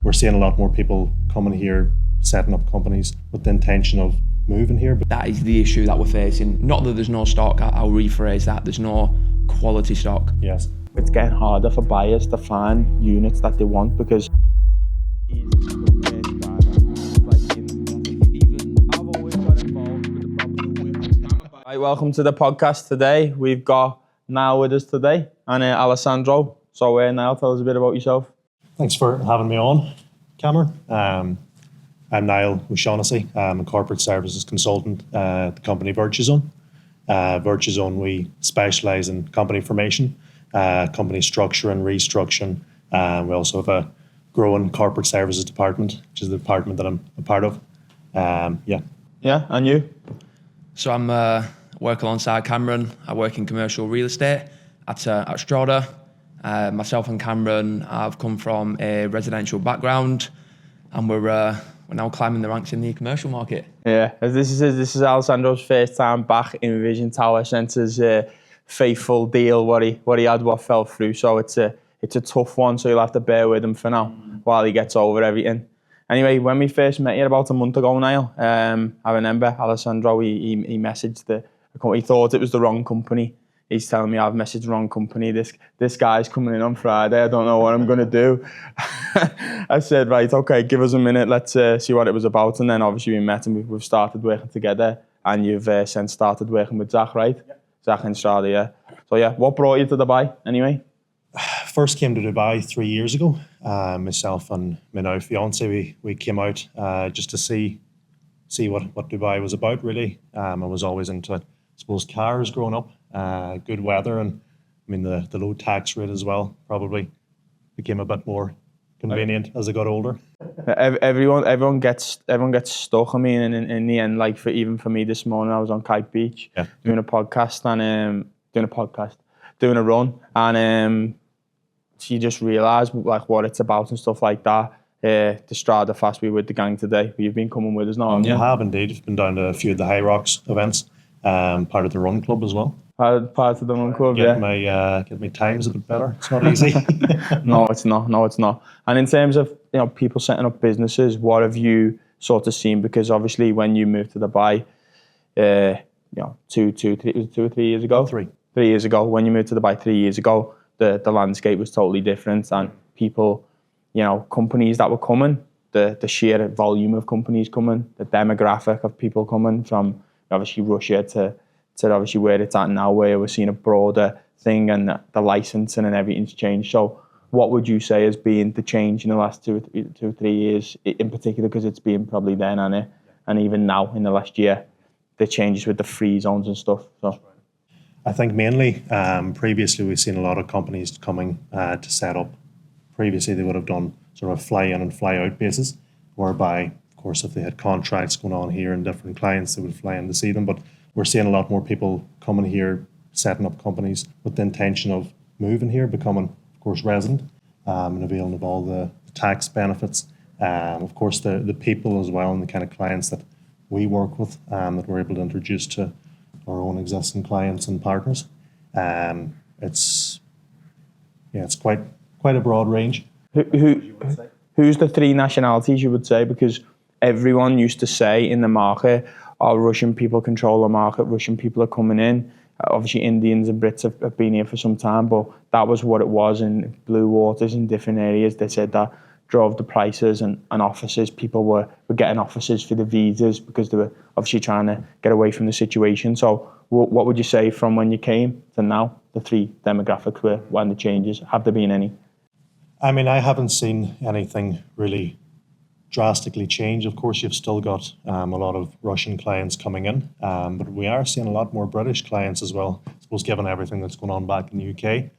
we're seeing a lot more people coming here, setting up companies with the intention of moving here. That is the issue that we're facing. Not that there's no stock, I'll rephrase that, there's no quality stock. Yes. It's getting harder for buyers to find units that they want because Right, welcome to the podcast today. We've got Niall with us today and Alessandro. So Niall, tell us a bit about yourself. Thanks for having me on, Cameron. I'm Niall O'Shaughnessy. I'm a corporate services consultant at the company virtuzone. Virtuzone, we specialise in company formation, company structure and restructuring. We also have a growing corporate services department, which is the department that I'm a part of. Yeah, and you? So I'm work alongside Cameron. I work in commercial real estate at Strada. Myself and Cameron have come from a residential background, and we're now climbing the ranks in the commercial market. Yeah, this is Alessandro's first time back in Vision Tower since his faithful deal, what fell through. So it's a tough one. So you'll have to bear with him for now while he gets over everything. Anyway, when we first met you about a month ago, Niall, I remember Alessandro. He messaged the company. He thought it was the wrong company. He's telling me I've messaged the wrong company. This guy's coming in on Friday. I don't know what I'm going to do. I said, right, okay, give us a minute. Let's see what it was about. And then obviously we met and we've started working together. And you've since started working with Zach, right? Yeah. Zach in Strada, yeah. So yeah, what brought you to Dubai anyway? First came to Dubai 3 years ago. Myself and my now fiance, we came out just to see what Dubai was about, really. I was always into, I suppose, cars growing up. Good weather, and I mean the low tax rate as well probably became a bit more convenient as I got older. Everyone gets stuck. I mean, in the end, like even for me this morning, I was on Kite Beach doing a podcast and doing a run, and so you just realise like what it's about and stuff like that. The Strada Fast we with the gang today. You've been coming with us now, haven't you? I have indeed. I've been down to a few of the High Rocks events. Part of the run club as well. Part of the run club, get my times a bit better. It's not easy. No, it's not. And in terms of people setting up businesses, what have you sort of seen? Because obviously, when you moved to Dubai, 2 or 3 years ago. 3 years ago, when you moved to Dubai 3 years ago, the landscape was totally different, and people, companies that were coming, the sheer volume of companies coming, the demographic of people coming from obviously Russia to obviously where it's at now, where we're seeing a broader thing and the licensing and everything's changed. So what would you say has been the change in the last 2 or 3 years, in particular, because it's been probably then and even now in the last year, the changes with the free zones and stuff? So I think mainly previously we've seen a lot of companies coming to set up. Previously they would have done sort of fly in and fly out basis, whereby of course, if they had contracts going on here and different clients, they would fly in to see them. But we're seeing a lot more people coming here, setting up companies with the intention of moving here, becoming, of course, resident, and availing of all the tax benefits. Of course, the people as well, and the kind of clients that we work with, that we're able to introduce to our own existing clients and partners. It's quite a broad range. Who's the 3 nationalities you would say? Because everyone used to say in the market, Russian people control the market, Russian people are coming in. Obviously, Indians and Brits have been here for some time, but that was what it was in blue waters in different areas. They said that drove the prices and offices. People were getting offices for the visas because they were obviously trying to get away from the situation. So what would you say from when you came to now, the 3 demographics were, when the changes, have there been any? I mean, I haven't seen anything really drastically change. Of course, you've still got a lot of Russian clients coming in, but we are seeing a lot more British clients as well. I suppose given everything that's going on back in the UK,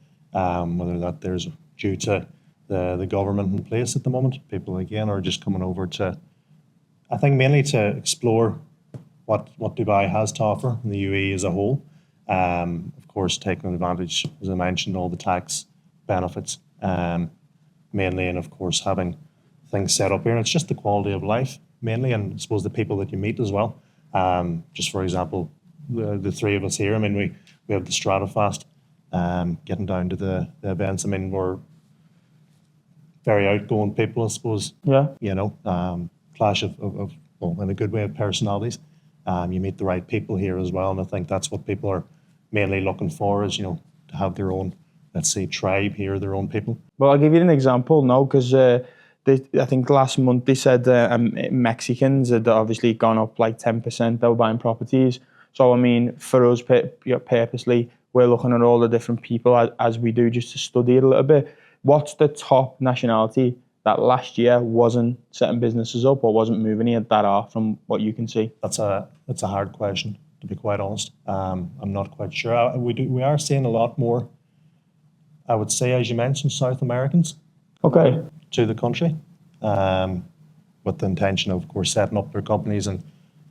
whether that there's due to the government in place at the moment, people again are just coming over to, I think mainly to explore what Dubai has to offer in the UAE as a whole. Of course, taking advantage, as I mentioned, all the tax benefits, mainly, and of course having things set up here, and it's just the quality of life mainly, and I suppose the people that you meet as well. Just for example, the 3 of us here, I mean, we have the Strada Fast, getting down to the events. I mean, very outgoing people, I suppose. Yeah. You know, clash of well, in a good way, of personalities. You meet the right people here as well, and I think that's what people are mainly looking for, is, you know, to have their own, let's say, tribe here, their own people. Well, I'll give you an example now, because I think last month they said Mexicans had obviously gone up like 10%. They were buying properties. So I mean, for us, purposely, we're looking at all the different people as we do, just to study it a little bit. What's the top nationality that last year wasn't setting businesses up or wasn't moving here that are, from what you can see? That's a hard question, to be quite honest. I'm not quite sure. We are seeing a lot more, I would say, as you mentioned, South Americans Okay. to the country, with the intention of course, setting up their companies and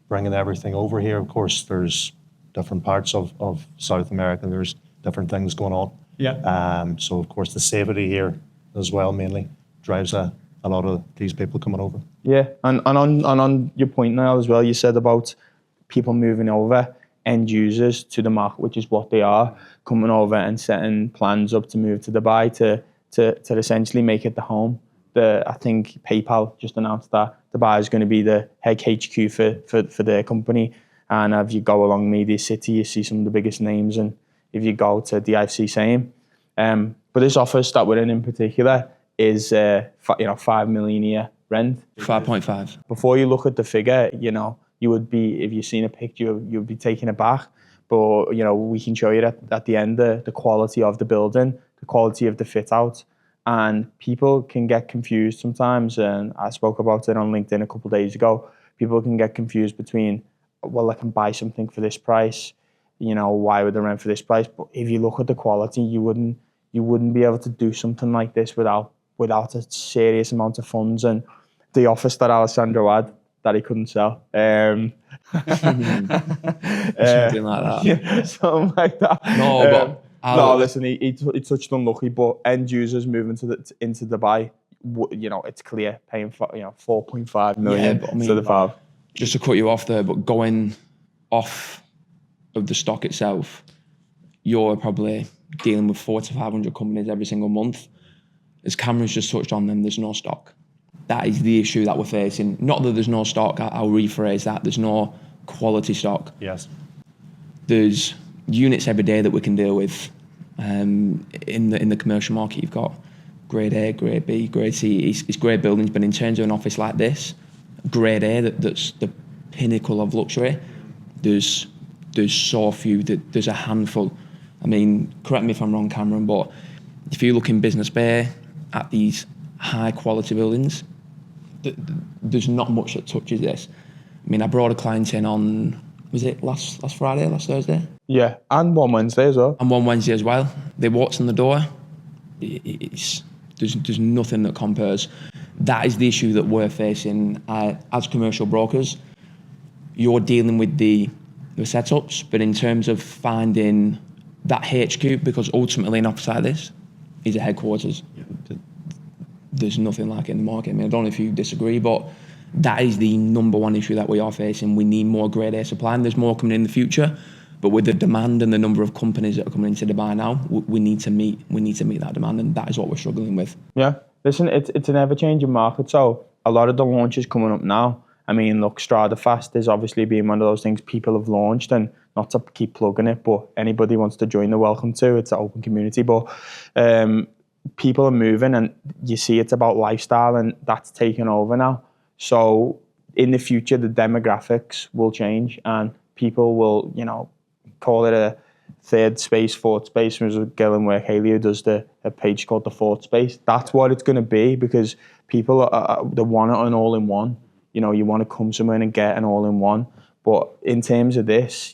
bringing everything over here. Of course, there's different parts of South America. There's different things going on. Yeah. So, of course, the safety here as well mainly drives a lot of these people coming over. Yeah, and on your point, Niall, as well, you said about people moving over, end users to the market, which is what they are, coming over and setting plans up to move to Dubai to essentially make it the home. I think PayPal just announced that Dubai is going to be the head HQ for their company. And if you go along Media City, you see some of the biggest names. And if you go to DIFC, same. But this office that we're in particular is 5 million a year rent. 5.5. Before you look at the figure, you would be, if you've seen a picture, you'd be taken aback. But we can show you at the end the quality of the building, the quality of the fit out. And people can get confused sometimes, and I spoke about it on LinkedIn a couple of days ago. People can get confused between, well, I can buy something for this price, why would I rent for this price? But if you look at the quality, you wouldn't be able to do something like this without a serious amount of funds. And the office that Alessandro had, that he couldn't sell. Something like that. Yeah, something like that. No, but no, listen, he touched unlucky, but end users moving into Dubai, it's clear, paying 4.5 million to the FAV. Just to cut you off there, but going off of the stock itself, you're probably dealing with 400 to 500 companies every single month. As Cameron's just touched on them, there's no stock. That is the issue that we're facing. Not that there's no stock, I'll rephrase that. There's no quality stock. Yes. There's units every day that we can deal with. In the commercial market, you've got grade A, grade B, grade C. It's great buildings, but in terms of an office like this, grade A, that's the pinnacle of luxury. There's so few. There's a handful. I mean, correct me if I'm wrong, Cameron, but if you look in Business Bay at these high quality buildings, there's not much that touches this. I mean, I brought a client in on, was it last Friday, last Thursday? Yeah, and one Wednesday as well. And one Wednesday as well. They walked in the door. There's nothing that compares. That is the issue that we're facing as commercial brokers. You're dealing with the setups, but in terms of finding that HQ, because ultimately an office like this is a headquarters. Yeah. There's nothing like it in the market. I mean, I don't know if you disagree, but that is the number one issue that we are facing. We need more grade A supply, and there's more coming in the future. But with the demand and the number of companies that are coming into Dubai now, we need to meet that demand, and that is what we're struggling with. Yeah, listen, it's an ever-changing market. So a lot of the launches coming up now. I mean, look, Strada Fast is obviously being one of those things people have launched, and not to keep plugging it, but anybody wants to join, they're welcome to. It's an open community, but people are moving, and you see it's about lifestyle, and that's taken over now. So in the future, the demographics will change, and people will, call it a third space, fourth space. There's a girl in work, Haley, who does a page called the fourth space. That's what it's going to be, because people they want it an all-in-one. You want to come somewhere and get an all-in-one. But in terms of this,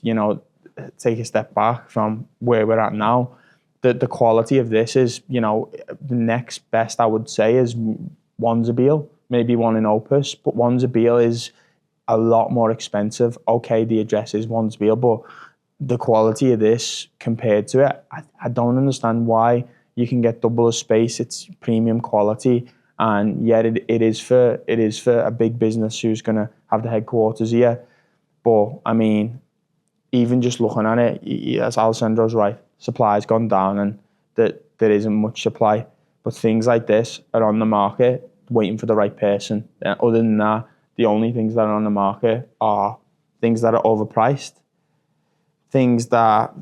take a step back from where we're at now. The quality of this is, the next best I would say is Wanzabil, maybe one in Opus, but Wanzabil is a lot more expensive. Okay, the address is Wanzabil, but the quality of this compared to it, I don't understand why you can get double the space. It's premium quality, and yet it is for a big business who's going to have the headquarters here. But I mean, even just looking at it, as Alessandro's right, supply's gone down, and that there isn't much supply. But things like this are on the market, waiting for the right person. Other than that, the only things that are on the market are things that are overpriced, things that,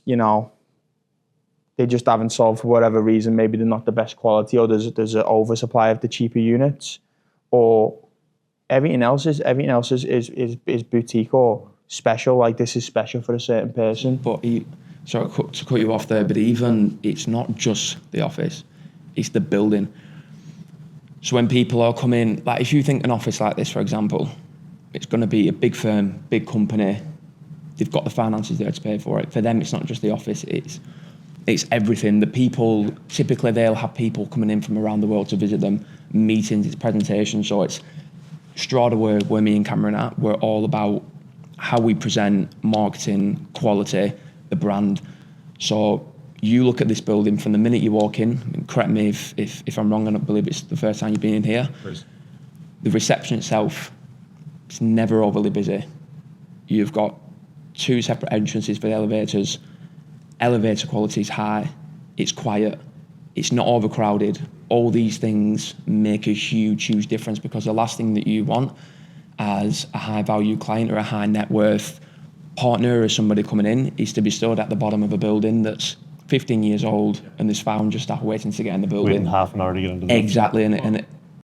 you know, they just haven't sold for whatever reason. Maybe they're not the best quality, or there's an oversupply of the cheaper units, or everything else is boutique or special. Like, this is special for a certain person. But sorry to cut you off there, but even it's not just the office, it's the building. So when people are coming, like if you think an office like this, for example, it's going to be a big firm, big company. They've got the finances there to pay for it. For them, it's not just the office, it's everything. The people, typically they'll have people coming in from around the world to visit them, meetings, it's presentations. So it's Strada, where me and Cameron are, we're all about how we present, marketing, quality, the brand. So you look at this building from the minute you walk in, and correct me if I'm wrong, I don't believe it's the first time you've been in here. The reception itself, it's never overly busy. You've got 2 separate entrances for the elevators. Elevator quality is high, it's quiet, it's not overcrowded. All these things make a huge difference, because the last thing that you want as a high value client or a high net worth partner or somebody coming in is to be stood at the bottom of a building that's 15 years old and there's 500 staff waiting to get in the building. Waiting half an hour to get into the Exactly,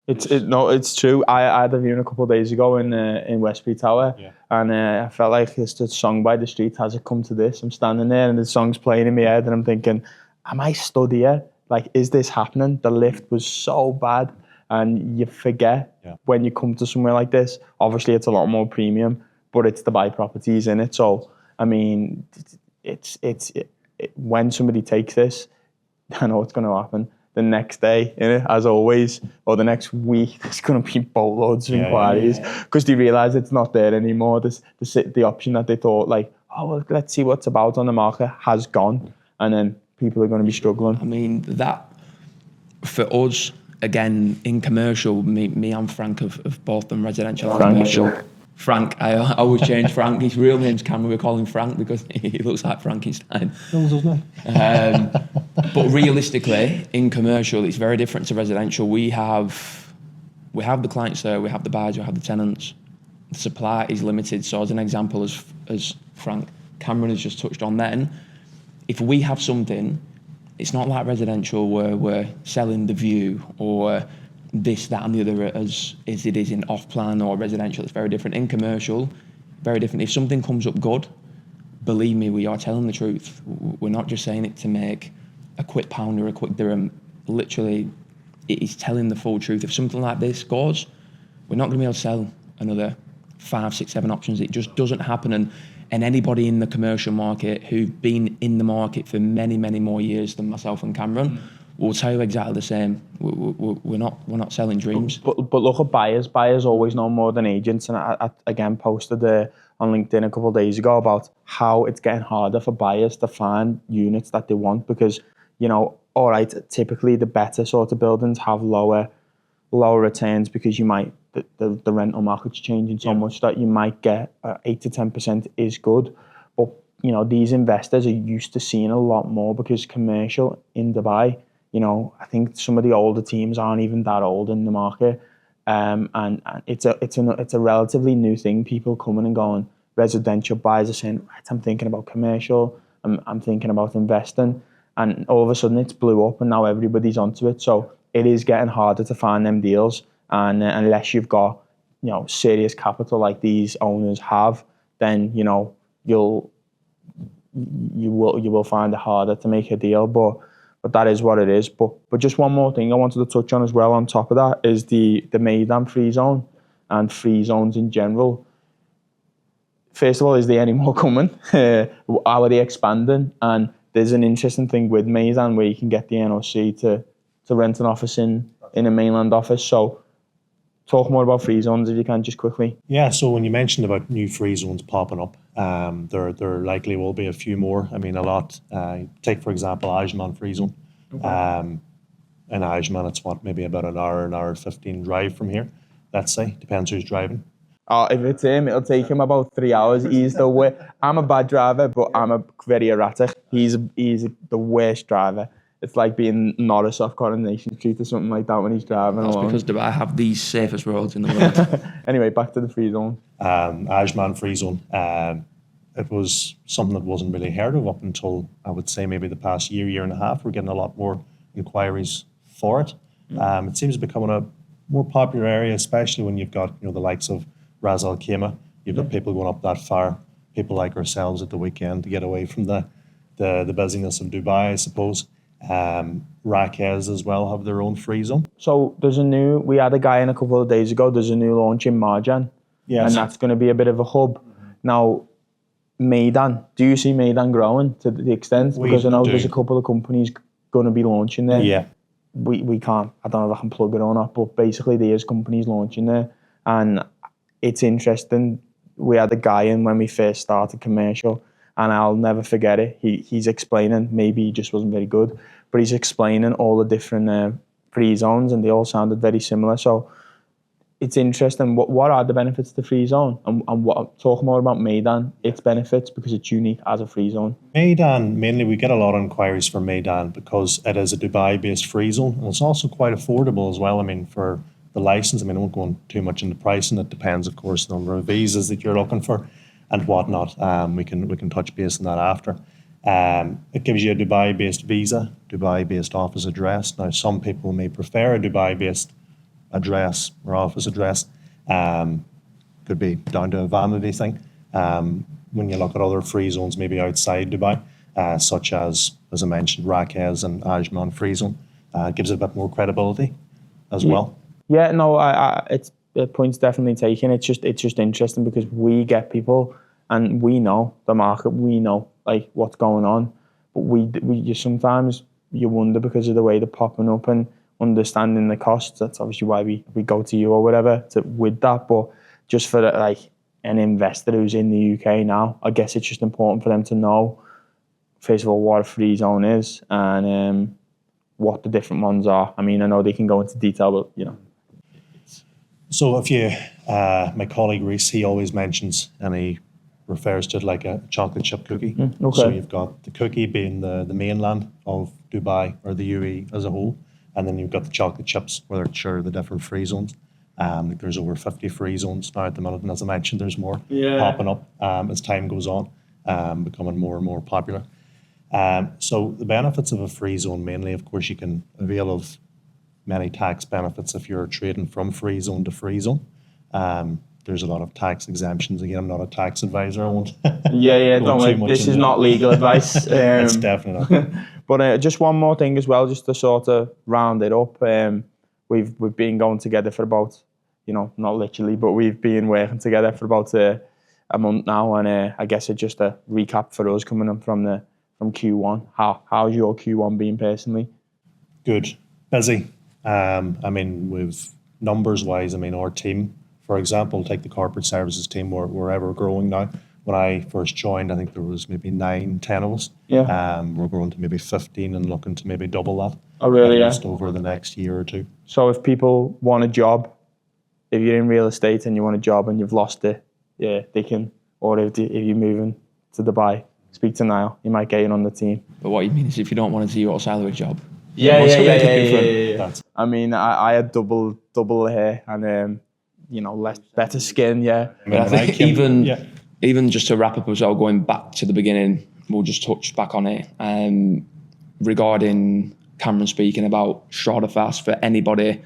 It's true. I had a viewing a couple of days ago in Westbury Tower, and I felt like it's a song by the street. Has it come to this? I'm standing there and the song's playing in my head, and I'm thinking, am I stood here? Like, is this happening? The lift was so bad, and you forget when you come to somewhere like this. Obviously, it's a lot more premium, but it's the buy properties in it. So, I mean, when somebody takes this, I know what's going to happen. The next day, as always, or the next week, there's going to be boatloads of inquiries, because they realise it's not there anymore. The option that they thought, like, oh, well, let's see what's about on the market, has gone, and then people are going to be struggling. I mean, that, for us, again, in commercial, me and Frank have both done residential and commercial. Frank, I always change Frank. His real name's Cameron. We call him Frank because he looks like Frankenstein. But realistically, in commercial, it's very different to residential. We have the clients there, we have the buyers, we have the tenants. The supply is limited. So as an example, as Frank Cameron has just touched on then, if we have something, it's not like residential where we're selling the view or this, that and the other as it is in off-plan or residential. It's very different. In commercial, very different. If something comes up good, believe me, we are telling the truth. We're not just saying it to make a quick pound or a quick dirham. Literally, it is telling the full truth. If something like this goes, we're not going to be able to sell another 5, 6, 7 options. It just doesn't happen. And anybody in the commercial market who've been in the market for many, many more years than myself and Cameron will tell you exactly the same. We're not selling dreams. But look at buyers. Buyers always know more than agents. And I again posted on LinkedIn a couple of days ago about how it's getting harder for buyers to find units that they want, because, you know, all right, typically the better sort of buildings have lower returns, because you might the rental market's changing so much that you might get 8 to 10% is good. But, you know, these investors are used to seeing a lot more, because commercial in Dubai, you know, I think some of the older teams aren't even that old in the market, and it's a relatively new thing. People coming and going. Residential buyers are saying, right, I'm thinking about commercial. I'm thinking about investing, and all of a sudden it's blew up, and now everybody's onto it. So it is getting harder to find them deals, and unless you've got, you know, serious capital like these owners have, then, you know, you will find it harder to make a deal. But that is what it is. But just one more thing I wanted to touch on as well on top of that is the Maidan free zone and free zones in general. First of all, is there any more coming? Are they expanding? And there's an interesting thing with Maidan where you can get the NOC to rent an office in a mainland office. So talk more about free zones if you can, just quickly. Yeah, so when you mentioned about new free zones popping up, there likely will be a few more. I mean, a lot. Take, for example, Ajman free zone. In Ajman, it's maybe about an hour 15 drive from here, let's say. Depends who's driving. If it's him, it'll take him about 3 hours. He's the worst. I'm a bad driver, but I'm very erratic. He's the worst driver. it's like being Norris off Coronation Street or something like that when he's driving That's along. because Dubai have the safest roads in the world. Anyway, back to the free zone. Ajman free zone. It was something that wasn't really heard of up until, I would say, maybe the past year and a half. We're getting a lot more inquiries for it. It seems to be becoming a more popular area, especially when you've got, the likes of Ras Al Khaimah. You've got people going up that far, people like ourselves at the weekend to get away from the busyness of Dubai, I suppose. Raquez as well have their own free zone. So we had a guy in a couple of days ago, there's a new launch in Marjan. Yes. And that's going to be a bit of a hub. Now, Meydan, do you see Meydan growing to the extent? Because I know there's a couple of companies going to be launching there. Yeah. We can't, I don't know if I can plug it or not, but basically there's companies launching there. And it's interesting. We had a guy in when we first started commercial, and I'll never forget it. He's explaining, maybe he just wasn't very good, but he's explaining all the different free zones, and they all sounded very similar. So it's interesting. What are the benefits of the free zone? And talk more about Meydan, its benefits, because it's unique as a free zone. Meydan, mainly we get a lot of inquiries for Meydan because it is a Dubai-based free zone, and it's also quite affordable as well. I mean, for the license, I won't go on too much into pricing. It depends, of course, the number of visas that you're looking for and whatnot. We can touch base on that after. It gives you a Dubai-based visa, Dubai-based office address. Now, some people may prefer a Dubai-based address or office address. Could be down to a vanity thing. When you look at other free zones, maybe outside Dubai, such as I mentioned, Raquez and Ajman free zone, gives it a bit more credibility as well. Yeah, no, it's the point's definitely taken. It's just interesting because we get people and we know the market, we know like what's going on, but we just sometimes you wonder because of the way they're popping up and understanding the costs. That's obviously why we go to you or whatever with that. But just for like an investor who's in the UK now, I guess it's just important for them to know, first of all, what a free zone is and what the different ones are. I mean, I know they can go into detail, but So if you, my colleague Reese, he always mentions and he refers to it like a chocolate chip cookie. Okay. So you've got the cookie being the mainland of Dubai or the UAE as a whole, and then you've got the chocolate chips, where they're sure the different free zones. There's over 50 free zones now at the minute, and as I mentioned, there's more popping up as time goes on, becoming more and more popular. So the benefits of a free zone, mainly, of course, you can avail of many tax benefits if you're trading from free zone to free zone. There's a lot of tax exemptions. Again, I'm not a tax advisor. I won't. Don't worry. This is not legal advice. It's definitely not. But just one more thing as well, just to sort of round it up. We've been going together for about, not literally, but we've been working together for about a month now, and I guess it's just a recap for us coming up from Q1. How's your Q1 been personally? Good, busy. With numbers wise, our team, for example, take the corporate services team, we're ever growing now. When I first joined, I think there was maybe 9-10 of us. Yeah. We're growing to maybe 15 and looking to maybe double that. Oh, really? Just over the next year or two. So if people want a job, if you're in real estate and you want a job and you've lost it, they can. Or if you're moving to Dubai, speak to Niall. He might get you on the team. But what you mean is if you don't want to do your salary job. Yeah. That's I had double hair and better skin. Yeah. I think even just to wrap up as well, going back to the beginning, we'll just touch back on it regarding Cameron speaking about Strada Fast. For anybody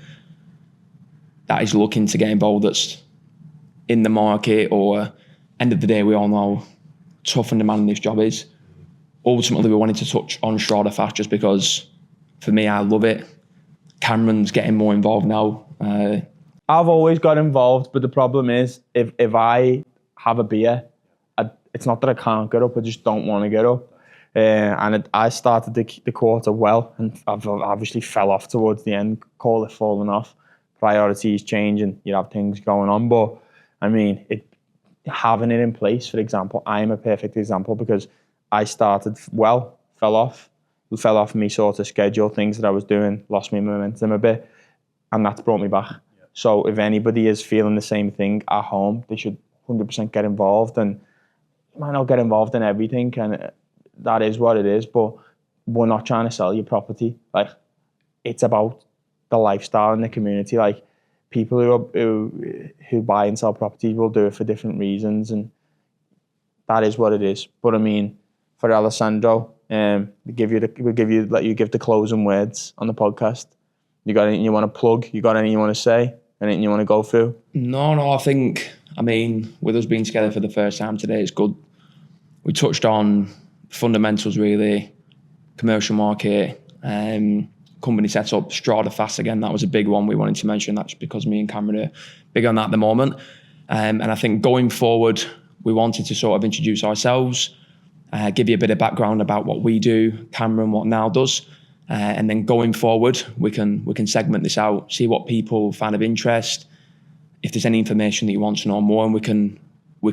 that is looking to get involved, that's in the market, or end of the day, we all know tough and demanding this job is. Ultimately, we wanted to touch on Strada Fast just because, for me, I love it. Cameron's getting more involved now. I've always got involved, but the problem is if I have a beer, it's not that I can't get up, I just don't want to get up. I started the quarter well, and I've obviously fell off towards the end, call it falling off. Priorities change and you have things going on. But having it in place, for example, I'm a perfect example because I started well, fell off me sort of schedule, things that I was doing, lost my momentum a bit, and that's brought me back. Yeah. So if anybody is feeling the same thing at home, they should 100% get involved. And you might not get involved in everything, and that is what it is, but we're not trying to sell your property. Like, it's about the lifestyle in the community. Like, people who buy and sell properties will do it for different reasons, and that is what it is. But I mean, for Alessandro, let you give the closing words on the podcast. You got anything you want to plug? You got anything you want to say? Anything you want to go through? No, I think, I mean, with us being together for the first time today, it's good. We touched on fundamentals, really, commercial market, company setup, Strada fast again. That was a big one we wanted to mention. That's because me and Cameron are big on that at the moment. And I think going forward, we wanted to sort of introduce ourselves, give you a bit of background about what we do, Cameron, what Niall does. And then going forward, we can segment this out, see what people find of interest, if there's any information that you want to know more, and we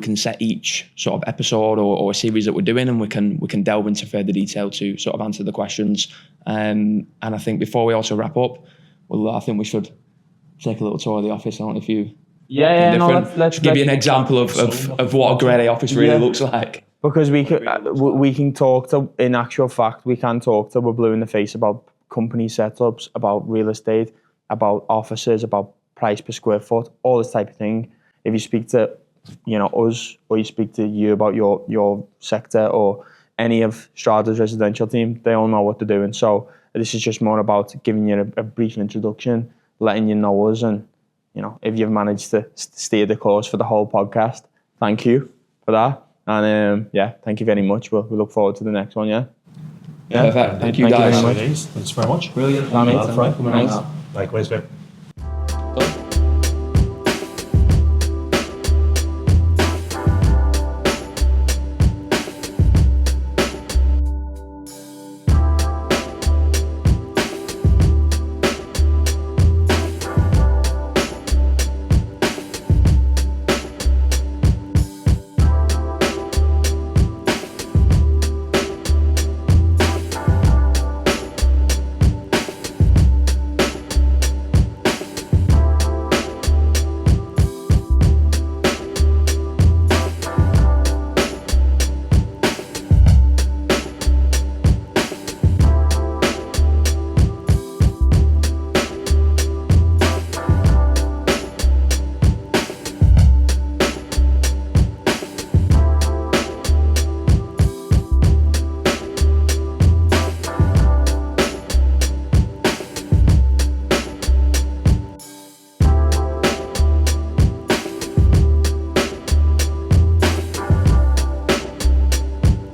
can set each sort of episode or a series that we're doing, and we can delve into further detail to sort of answer the questions. And I think before we also wrap up, I think we should take a little tour of the office. I don't know if you let's give you an example of what a Grade A office really looks like. Because we can talk to, in actual fact, we can talk to, we're blue in the face about company setups, about real estate, about offices, about price per square foot, all this type of thing. If you speak to, us, or you speak to you about your sector or any of Strada's residential team, they all know what they're doing. So this is just more about giving you a brief introduction, letting you know us, and if you've managed to steer the course for the whole podcast, thank you for that. And thank you very much. We look forward to the next one. Yeah. Perfect. Thank you guys. Thanks very much. Brilliant. Thanks. Likewise, mate.